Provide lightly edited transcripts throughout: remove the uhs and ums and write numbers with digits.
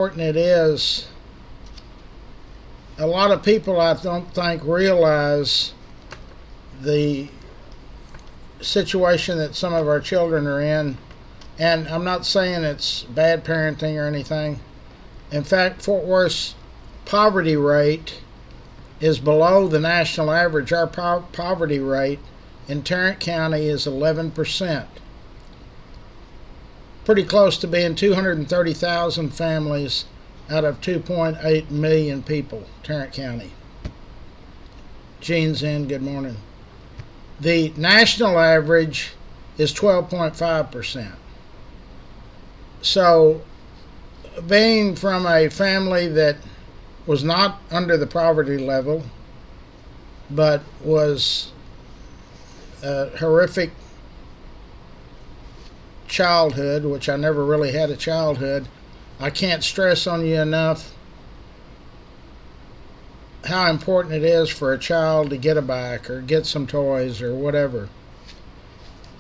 important it is. A lot of people, I don't think, realize the situation that some of our children are in. And I'm not saying it's bad parenting or anything. In fact, Fort Worth's poverty rate is below the national average. Our poverty rate in Tarrant County is 11%. Pretty close to being 230,000 families out of 2.8 million people, Tarrant County. Gene's in, good morning. The national average is 12.5%. So, being from a family that was not under the poverty level, but was a horrific childhood, which I never really had a childhood, I can't stress on you enough how important it is for a child to get a bike or get some toys or whatever.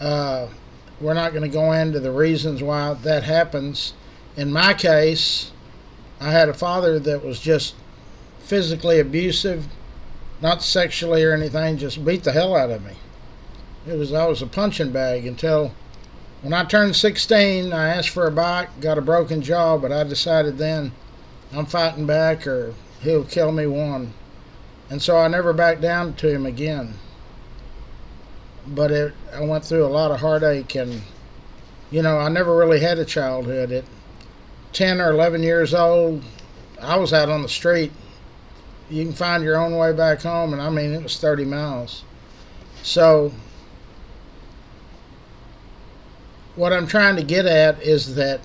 We're not going to go into the reasons why that happens. In my case, I had a father that was just physically abusive, not sexually or anything, just beat the hell out of me. I was a punching bag until when I turned 16. I asked for a bike, got a broken jaw, but I decided then I'm fighting back or he'll kill me one. And so I never backed down to him again. But I went through a lot of heartache, and I never really had a childhood. At 10 or 11 years old, I was out on the street. You can find your own way back home, and it was 30 miles. So what I'm trying to get at is that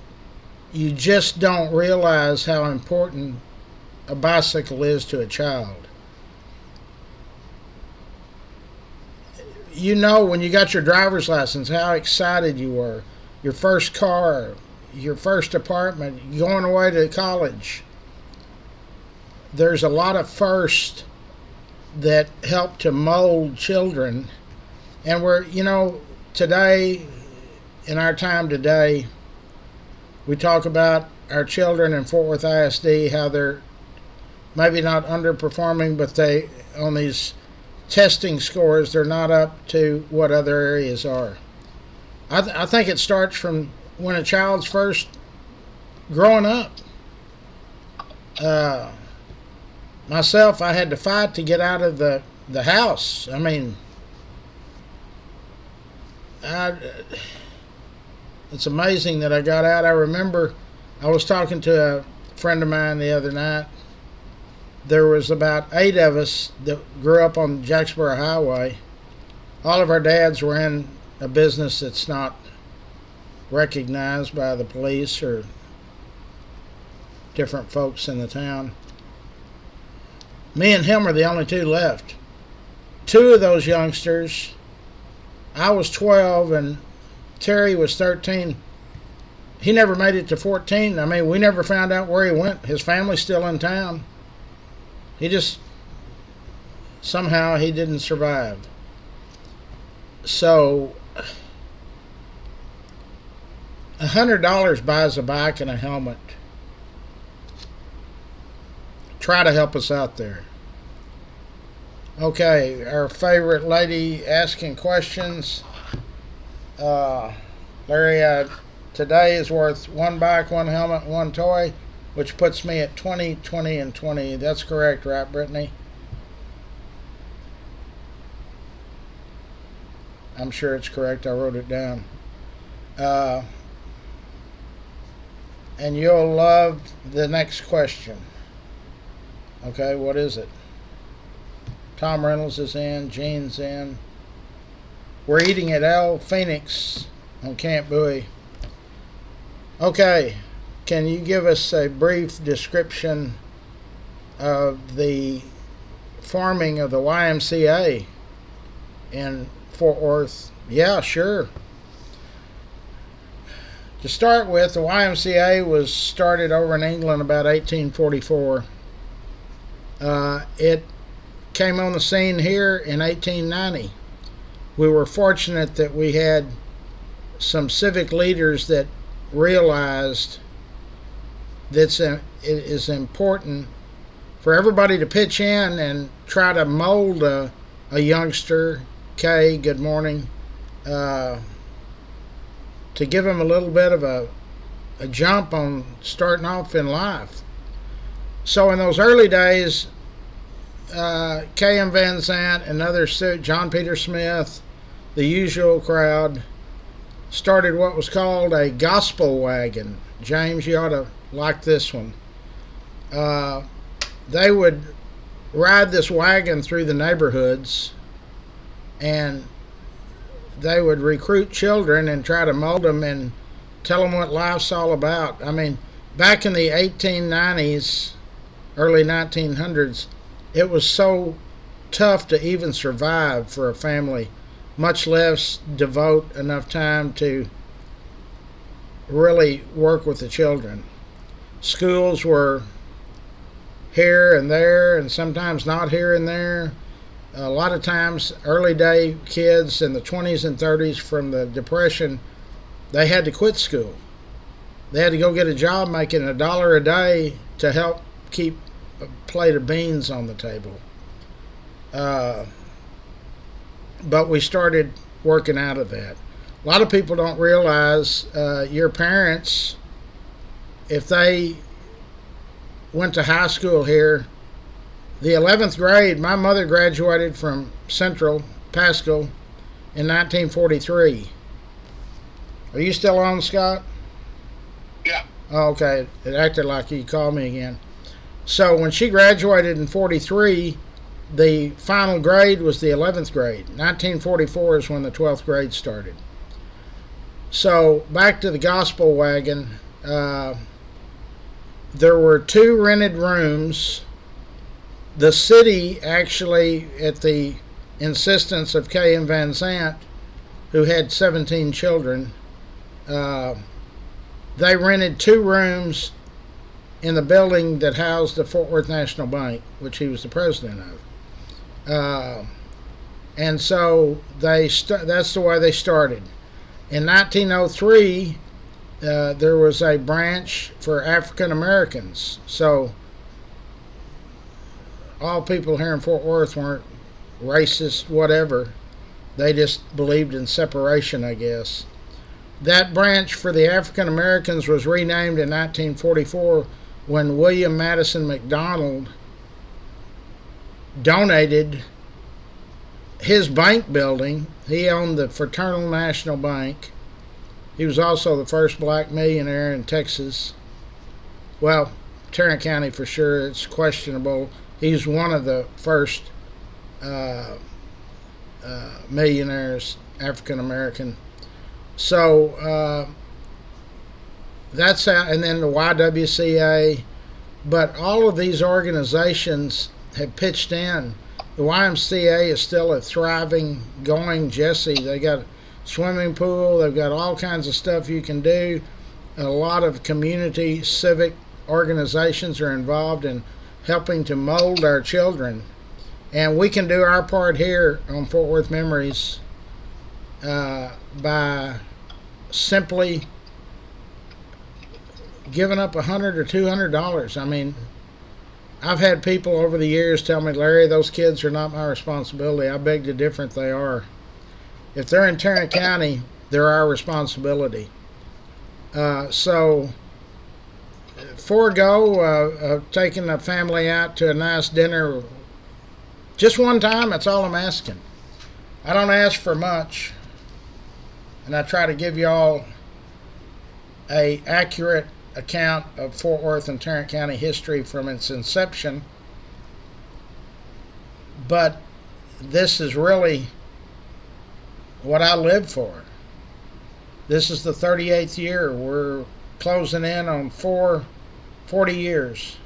you just don't realize how important a bicycle is to a child. When you got your driver's license, how excited you were. Your first car, your first apartment, going away to college. There's a lot of firsts that help to mold children. And today, in our time today, we talk about our children in Fort Worth ISD, how they're maybe not underperforming, but on these testing scores, they're not up to what other areas are. I think it starts from when a child's first growing up. Myself, I had to fight to get out of the house. It's amazing that I got out. I remember I was talking to a friend of mine the other night. There was about 8 of us that grew up on Jacksboro Highway. All of our dads were in a business that's not recognized by the police or different folks in the town. Me and him are the only 2 left. 2 of those youngsters, I was 12 and Terry was 13. He never made it to 14. We never found out where he went. His family's still in town. Somehow he didn't survive. So, $100 buys a bike and a helmet. Try to help us out there. Okay, our favorite lady asking questions. Larry, today is worth 1 bike, 1 helmet, 1 toy, which puts me at 20, 20, and 20. That's correct, right, Brittany? I'm sure it's correct. I wrote it down. And you'll love the next question. Okay, what is it? Tom Reynolds is in. Gene's in. We're eating at El Phoenix on Camp Bowie. Okay, can you give us a brief description of the forming of the YMCA in Fort Worth? Yeah, sure. To start with, the YMCA was started over in England about 1844. It came on the scene here in 1890. We were fortunate that we had some civic leaders that realized it is important for everybody to pitch in and try to mold a youngster. Kay, good morning. To give them a little bit of a jump on starting off in life. So in those early days, K.M. Van Zandt and others, John Peter Smith, the usual crowd, started what was called a gospel wagon. James, you ought to like this one. They would ride this wagon through the neighborhoods, and they would recruit children and try to mold them and tell them what life's all about. I mean, back in the 1890s, early 1900s, it was so tough to even survive for a family, much less devote enough time to really work with the children. Schools were here and there, and sometimes not here and there. A lot of times, early day kids in the 20s and 30s from the Depression, they had to quit school. They had to go get a job making $1 a day to help keep a plate of beans on the table. But we started working out of that. A lot of people don't realize your parents, if they went to high school here, the 11th grade, my mother graduated from Central Pascal in 1943. Are you still on, Scott? Yeah. Oh, okay. It acted like you called me again. So when she graduated in 43, the final grade was the 11th grade. 1944 is when the 12th grade started. So back to the gospel wagon. There were 2 rented rooms. The city actually, at the insistence of K.M. Van Zandt, who had 17 children, they rented 2 rooms in the building that housed the Fort Worth National Bank, which he was the president of. And so that's the way they started. In 1903, there was a branch for African Americans. So all people here in Fort Worth weren't racist, whatever. They just believed in separation, I guess. That branch for the African Americans was renamed in 1944 when William Madison McDonald donated his bank building. He owned the Fraternal National Bank. He was also the first black millionaire in Texas. Well, Tarrant County for sure. It's questionable. He's one of the first millionaires, African American. So that's how, and then the YWCA. But all of these organizations have pitched in. The YMCA is still a thriving, going Jesse. They got a swimming pool. They've got all kinds of stuff you can do. A lot of community civic organizations are involved in helping to mold our children. And we can do our part here on Fort Worth Memories by simply giving up $100 or $200. I mean, I've had people over the years tell me, Larry, those kids are not my responsibility. I beg to differ, they are. If they're in Tarrant County, they're our responsibility. So forego taking a family out to a nice dinner just one time. That's all I'm asking. I don't ask for much, and I try to give you all a accurate account of Fort Worth and Tarrant County history from its inception. But this is really what I live for. This is the 38th year. We're closing in on 40 years,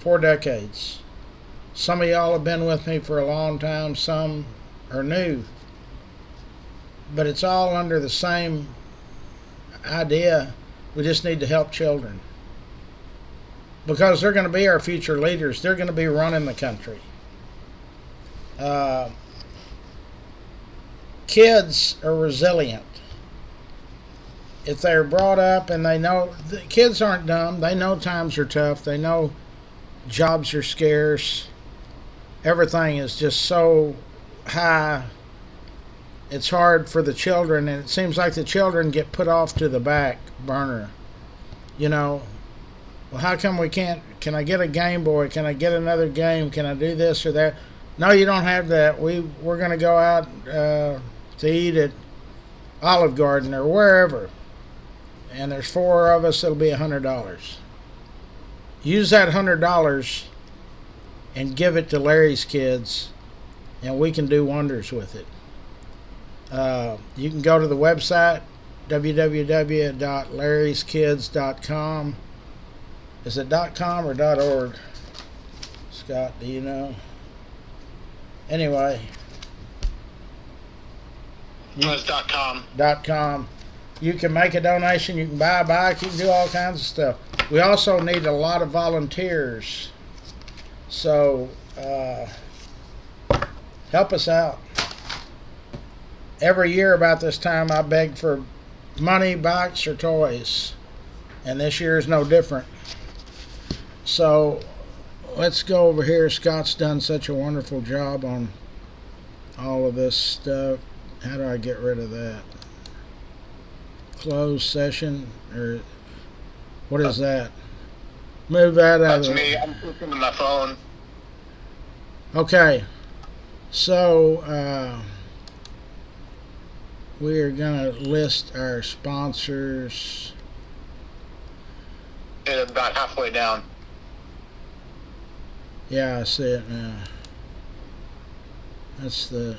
4 decades. Some of y'all have been with me for a long time, some are new. But it's all under the same idea. We just need to help children. Because they're going to be our future leaders. They're going to be running the country. Kids are resilient. if they're brought up and they know, the kids aren't dumb, they know times are tough, they know jobs are scarce, everything is just so high. It's hard for the children, and it seems like the children get put off to the back burner. You know, well, how come we can't? Can I get a Game Boy? Can I get another game? Can I do this or that? No, you don't have that. We're going to go out to eat at Olive Garden or wherever, and there's four of us. It'll be $100. Use that $100 and give it to Larry's kids, and we can do wonders with it. You can go to the website www.larryskids.com. Is it .com or .org? Scott, do you know? Anyway, it's .com. .com. You can make a donation. You can buy a bike. You can do all kinds of stuff. We also need a lot of volunteers. So help us out. Every year about this time I beg for money, bikes, or toys. And this year is no different. So let's go over here. Scott's done such a wonderful job on all of this stuff. How do I get rid of that? Close session, or what is that? Move that out of That's me. I'm looking at my phone. Okay. So we are going to list our sponsors. It's about halfway down. Yeah, I see it now. That's the...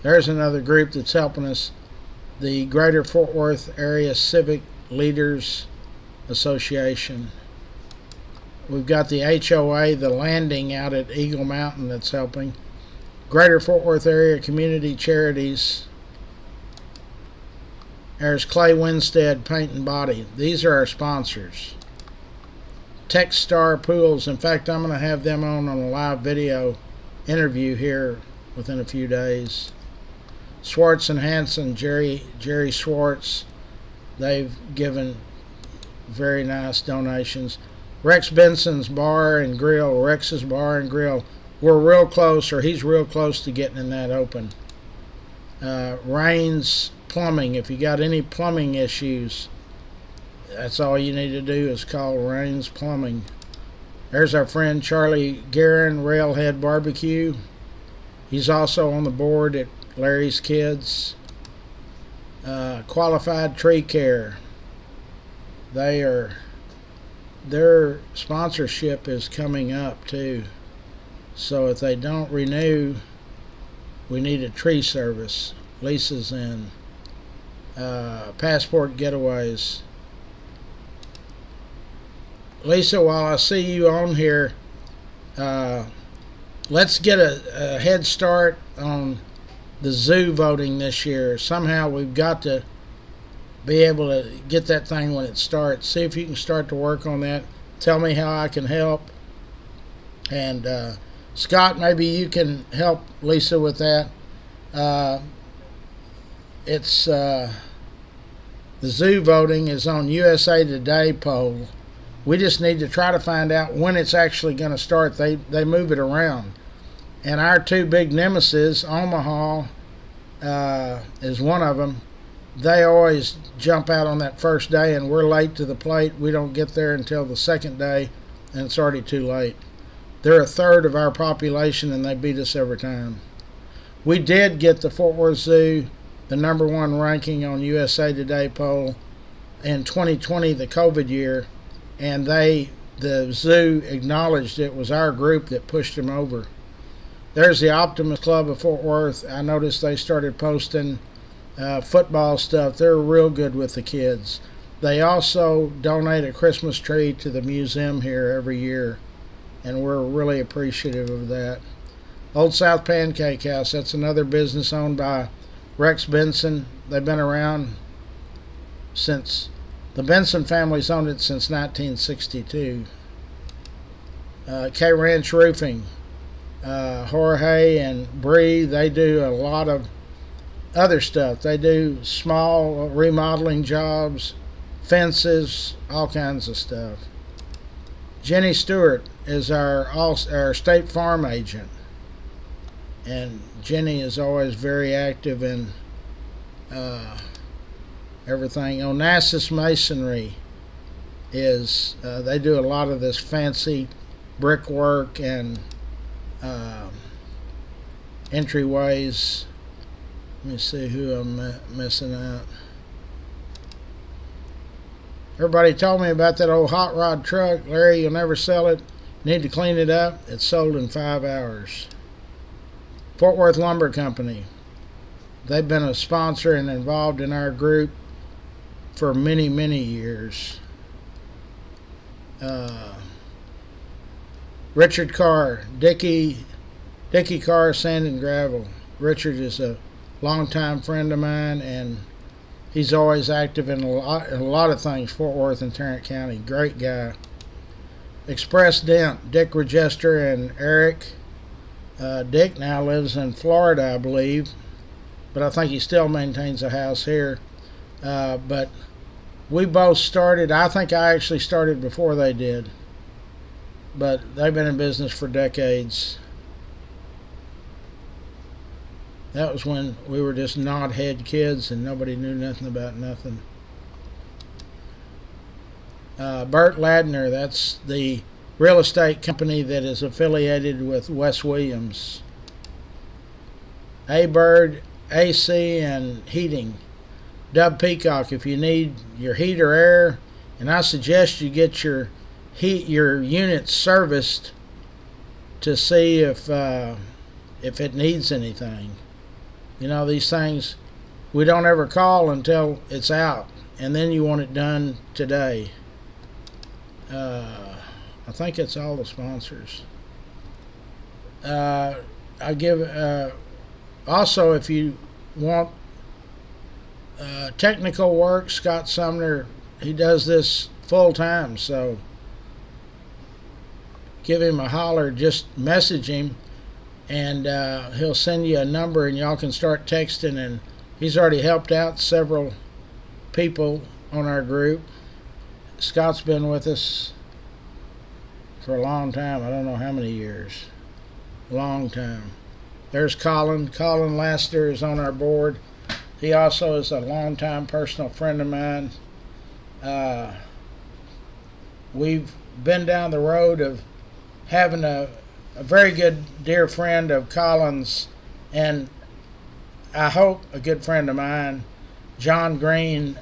There's another group that's helping us. The Greater Fort Worth Area Civic Leaders Association. We've got the HOA, the Landing out at Eagle Mountain, that's helping. Greater Fort Worth Area Community Charities. There's Clay Winstead Paint and Body. These are our sponsors. Techstar Pools. In fact, I'm going to have them on a live video interview here within a few days. Swartz and Hanson, Jerry Swartz. They've given very nice donations. Rex Benson's Bar and Grill. Rex's Bar and Grill. We're real close, or he's real close to getting in that open. Rains Plumbing. If you got any plumbing issues, that's all you need to do is call Rains Plumbing. There's our friend Charlie Guerin, Railhead Barbecue. He's also on the board at Larry's Kids. Qualified Tree Care. Their sponsorship is coming up too. So if they don't renew, we need a tree service. Lisa's in. Passport Getaways. Lisa, while I see you on here, let's get a head start on the zoo voting this year. Somehow we've got to be able to get that thing when it starts. See if you can start to work on that. Tell me how I can help. And Scott, maybe you can help Lisa with that. It's the zoo voting is on USA Today poll. We just need to try to find out when it's actually going to start. They move it around. And our two big nemesis, Omaha is one of them. They always jump out on that first day, and we're late to the plate. We don't get there until the second day, and it's already too late. They're a third of our population, and they beat us every time. We did get the Fort Worth Zoo the #1 ranking on USA Today poll in 2020, the COVID year, and the zoo acknowledged it was our group that pushed them over. There's the Optimist Club of Fort Worth. I noticed they started posting football stuff. They're real good with the kids. They also donate a Christmas tree to the museum here every year, and we're really appreciative of that. Old South Pancake House, that's another business owned by Rex Benson. They've been around since, the Benson family's owned it since 1962. K Ranch Roofing, Jorge and Bree, they do a lot of other stuff. They do small remodeling jobs, fences, all kinds of stuff. Jenny Stewart is our State Farm agent, and Jenny is always very active in everything. Onassis Masonry is they do a lot of this fancy brickwork and entryways. Let me see who I'm missing out. Everybody told me about that old hot rod truck. Larry, you'll never sell it. Need to clean it up. It's sold in 5 hours. Fort Worth Lumber Company. They've been a sponsor and involved in our group for many, many years. Richard Carr, Dickie Carr, Sand and Gravel. Richard is a longtime friend of mine, and he's always active in a lot of things, Fort Worth and Tarrant County. Great guy. Express Dent, Dick Regester and Eric. Dick now lives in Florida, I believe, but I think he still maintains a house here. But we both started, I think I actually started before they did, but they've been in business for decades. That was when we were just nod-head kids and nobody knew nothing about nothing. Bert Ladner, that's the real estate company that is affiliated with Wes Williams. A-Bird, AC, and heating. Dub Peacock, if you need your heat or air, and I suggest you get your unit serviced to see if it needs anything. You know, these things, we don't ever call until it's out, and then you want it done today. I think it's all the sponsors. I give also, if you want technical work, Scott Sumner, he does this full time, so give him a holler. Just message him, and he'll send you a number, and y'all can start texting. And he's already helped out several people on our group. Scott's been with us for a long time. I don't know how many years. Long time. There's Colin. Colin Laster is on our board. He also is a longtime personal friend of mine. We've been down the road of having a very good dear friend of Colin's, and I hope a good friend of mine, John Green.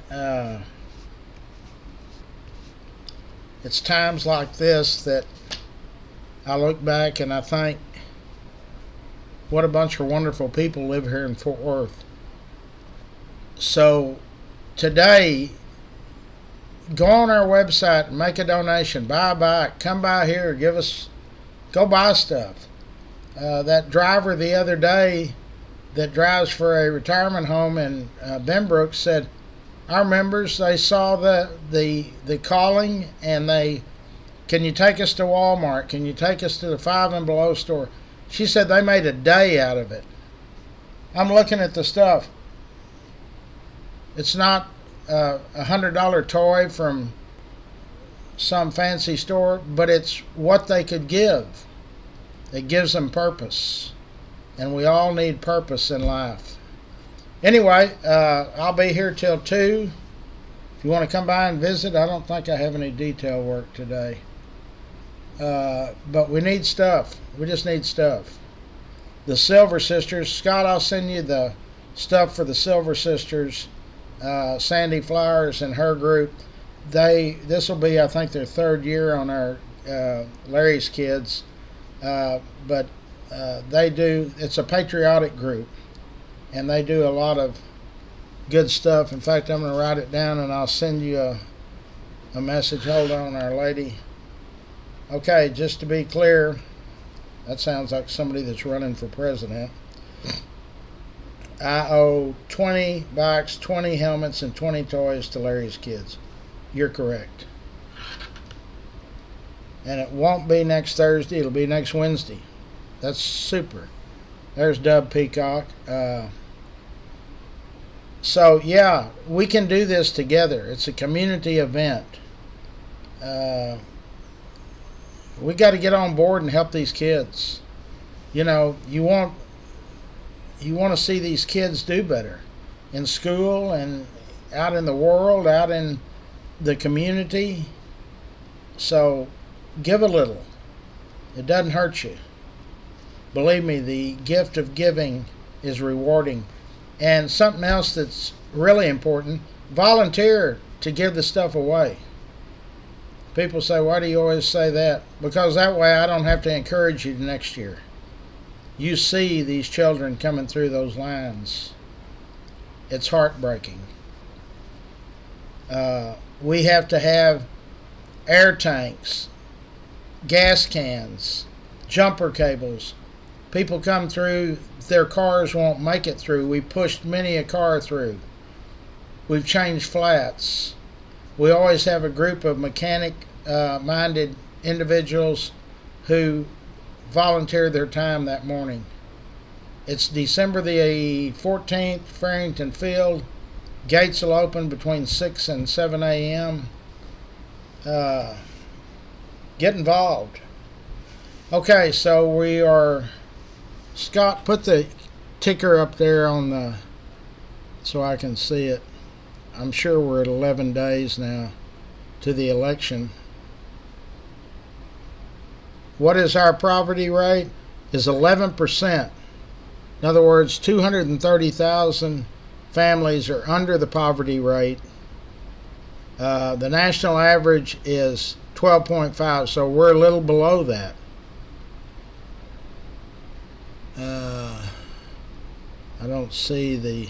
It's times like this that I look back and I think, what a bunch of wonderful people live here in Fort Worth. So today, go on our website and make a donation. Buy a bike. Come by here. Go buy stuff. That driver the other day that drives for a retirement home in Benbrook said, our members, they saw the calling, and can you take us to Walmart? Can you take us to the Five and Below store? She said they made a day out of it. I'm looking at the stuff. It's not a $100 toy from some fancy store, but it's what they could give. It gives them purpose, and we all need purpose in life. Anyway, I'll be here till 2. If you want to come by and visit, I don't think I have any detail work today. But we need stuff. We just need stuff. The Silver Sisters, Scott, I'll send you the stuff for the Silver Sisters. Sandy Flowers and her group. This will be, I think, their 3rd year on our Larry's Kids. But it's a patriotic group, and they do a lot of good stuff. In fact, I'm going to write it down and I'll send you a message. Hold on, Our Lady. Okay, just to be clear, that sounds like somebody that's running for president. I owe 20 bikes, 20 helmets, and 20 toys to Larry's Kids. You're correct. And it won't be next Thursday, it'll be next Wednesday. That's super. There's Dub Peacock. So yeah, we can do this together. It's a community event. Uh, we got to get on board and help these kids. You know, you want to see these kids do better in school and out in the world, out in the community. So give a little. It doesn't hurt you. Believe me, the gift of giving is rewarding. And something else that's really important, volunteer to give the stuff away. People say, why do you always say that? Because that way I don't have to encourage you next year. You see these children coming through those lines. It's heartbreaking. We have to have air tanks, gas cans, jumper cables. People come through, their cars won't make it through. We pushed many a car through. We've changed flats. We always have a group of mechanic-minded individuals who volunteer their time that morning. It's December the 14th, Farrington Field. Gates will open between 6 and 7 a.m. Get involved. Okay, so we are... Scott, put the ticker up there on the... so I can see it. I'm sure we're at 11 days now to the election. What is our poverty rate? Is 11%. In other words, 230,000 families are under the poverty rate. The national average is 12.5, so we're a little below that. I don't see the...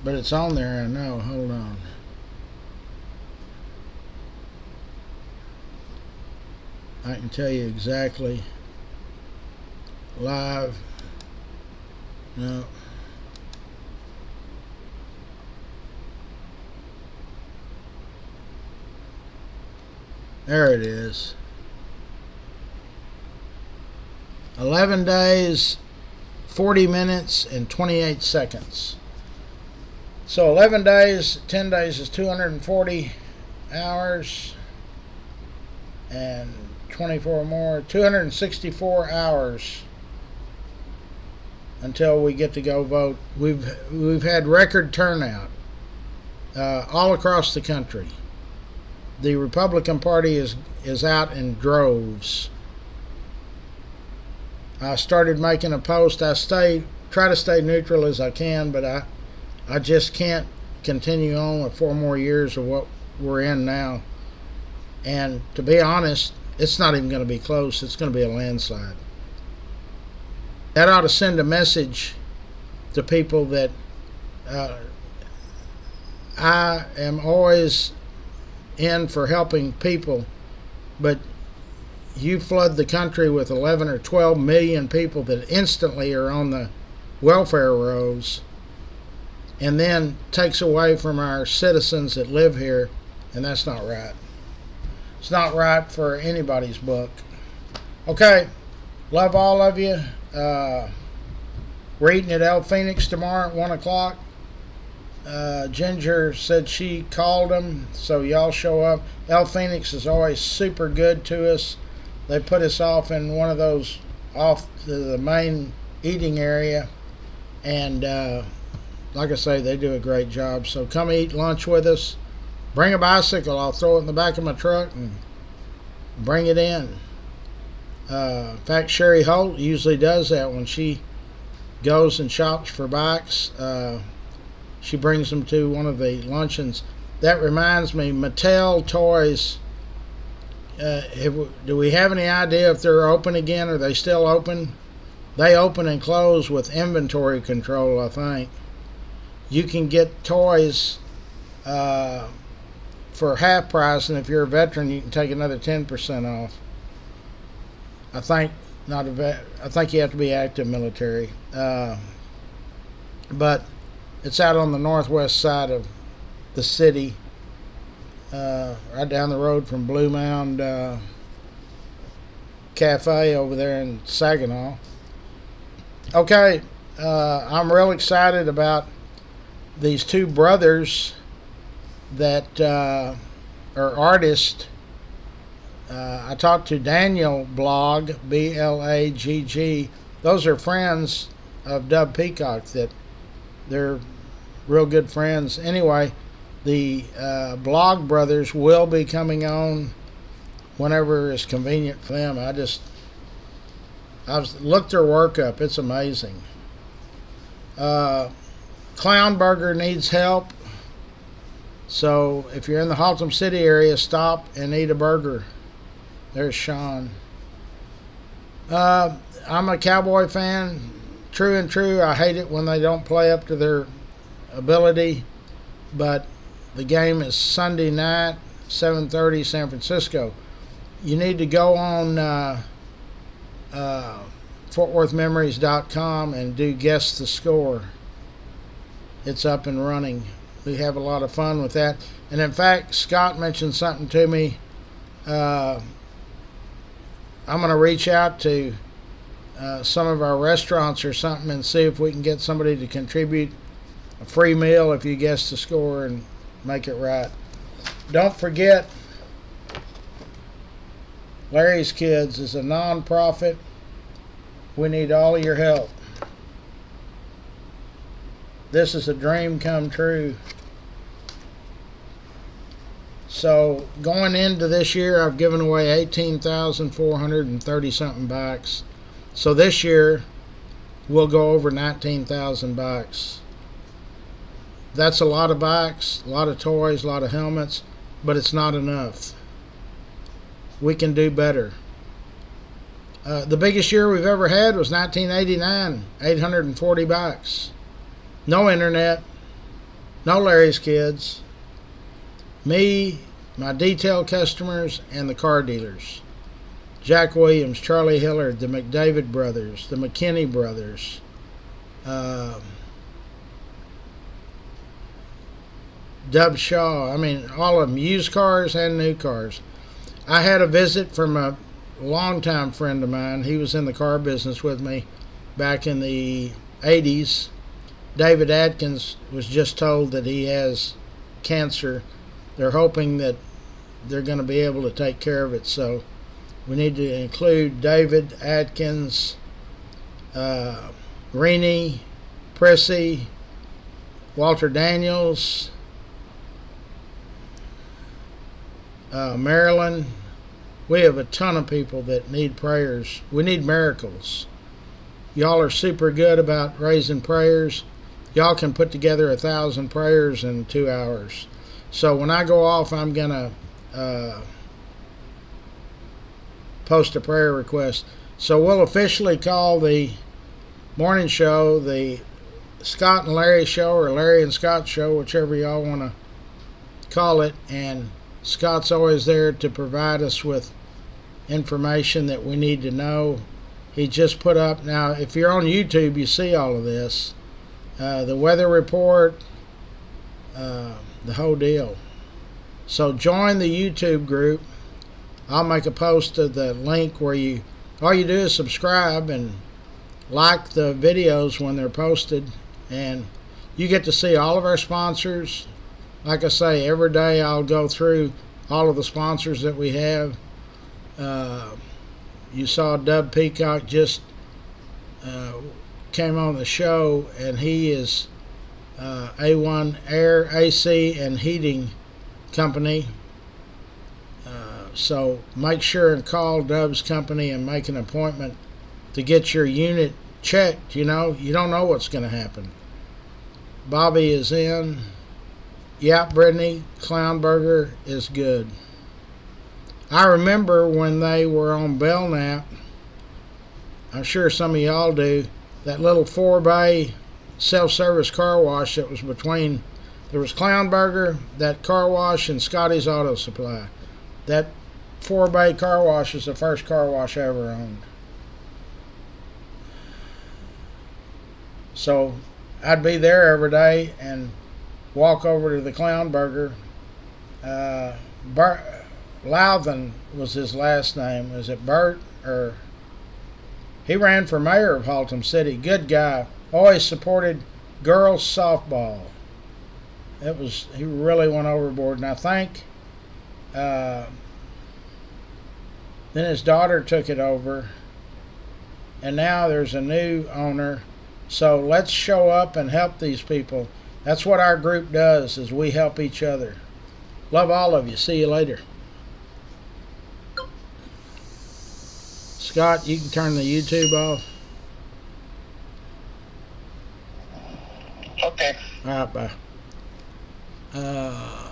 but it's on there, I know. Hold on. I can tell you exactly. Live. No. There it is. 11 days, 40 minutes, and 28 seconds. So 11 days, 10 days is 240 hours, and 24 more, 264 hours until we get to go vote. We've had record turnout all across the country. The Republican Party is out in droves. I started making a post. I try to stay neutral as I can, but I just can't continue on with 4 more years of what we're in now. And to be honest, it's not even going to be close. It's going to be a landslide. That ought to send a message to people that I am always in for helping people, but you flood the country with 11 or 12 million people that instantly are on the welfare rolls, and then takes away from our citizens that live here, and that's not right. It's not right for anybody's book. Okay, love all of you. We're eating at El Phoenix tomorrow at 1 o'clock. Ginger said she called them, so y'all show up. El Phoenix is always super good to us. They put us off in one of those off to the main eating area, and like I say, they do a great job. So come eat lunch with us. Bring a bicycle. I'll throw it in the back of my truck and bring it in. In fact, Sherry Holt usually does that when she goes and shops for bikes. She brings them to one of the luncheons. That reminds me, Mattel Toys. Do we have any idea if they're open again? Are they still open? They open and close with inventory control, I think. You can get toys for half price, and if you're a veteran, you can take another 10% off. I think not a vet. I think you have to be active military, but it's out on the northwest side of the city, right down the road from Blue Mound Cafe over there in Saginaw. Okay, I'm real excited about these two brothers that are artists. I talked to Daniel Blogg, Blagg. Those are friends of Dub Peacock. That they're real good friends. Anyway, the Blogg brothers will be coming on whenever it's convenient for them. I've looked their work up. It's amazing. Clown Burger needs help. So if you're in the Haltom City area, stop and eat a burger. There's Sean. I'm a Cowboy fan. True and true. I hate it when they don't play up to their ability. But the game is Sunday night, 7:30, San Francisco. You need to go on FortWorthMemories.com and do Guess the Score. It's up and running. We have a lot of fun with that. And in fact, Scott mentioned something to me. I'm going to reach out to some of our restaurants or something and see if we can get somebody to contribute a free meal if you guess the score and make it right. Don't forget, Larry's Kids is a non-profit. We need all of your help. This is a dream come true. So going into this year, I've given away 18,430 something bucks. So this year we'll go over 19,000 bucks. That's a lot of bikes, a lot of toys, a lot of helmets, but it's not enough. We can do better. The biggest year we've ever had was 1989, 840 bucks. No internet, no Larry's Kids. Me, my detail customers, and the car dealers. Jack Williams, Charlie Hillard, the McDavid brothers, the McKinney brothers, Dub Shaw. I mean, all of them, used cars and new cars. I had a visit from a longtime friend of mine. He was in the car business with me back in the 80s. David Atkins was just told that he has cancer. They're hoping that they're going to be able to take care of it. So we need to include David Atkins, Rennie, Prissy, Walter Daniels, Marilyn. We have a ton of people that need prayers. We need miracles. Y'all are super good about raising prayers. Y'all can put together 1,000 prayers in 2 hours. So when I go off, I'm going to post a prayer request. So we'll officially call the morning show the Scott and Larry show, or Larry and Scott show, whichever y'all want to call it. And Scott's always there to provide us with information that we need to know. He just put up, now if you're on YouTube, you see all of this. The weather report, the whole deal. So join the YouTube group. I'll make a post of the link where all you do is subscribe and like the videos when they're posted, and you get to see all of our sponsors. Like I say, every day I'll go through all of the sponsors that we have. You saw Dub Peacock just came on the show, and he is A1 Air, AC, and Heating Company. So make sure and call Dub's company and make an appointment to get your unit checked. You don't know what's going to happen. Bobby is in. Yep, Brittany, Clown Burger is good. I remember when they were on Belknap, I'm sure some of y'all do, that little 4-bay self-service car wash that was between, there was Clown Burger, that car wash, and Scotty's Auto Supply. That 4-bay car wash is the first car wash I ever owned. So I'd be there every day and walk over to the Clown Burger. Louthen was his last name. Is it Bert? Or he ran for mayor of Haltom City. Good guy. Always supported girls softball. He really went overboard, and I think then his daughter took it over, and now there's a new owner. So let's show up and help these people. That's what our group does, is we help each other. Love all of you. See you later. Scott, you can turn the YouTube off. Okay. All right, bye.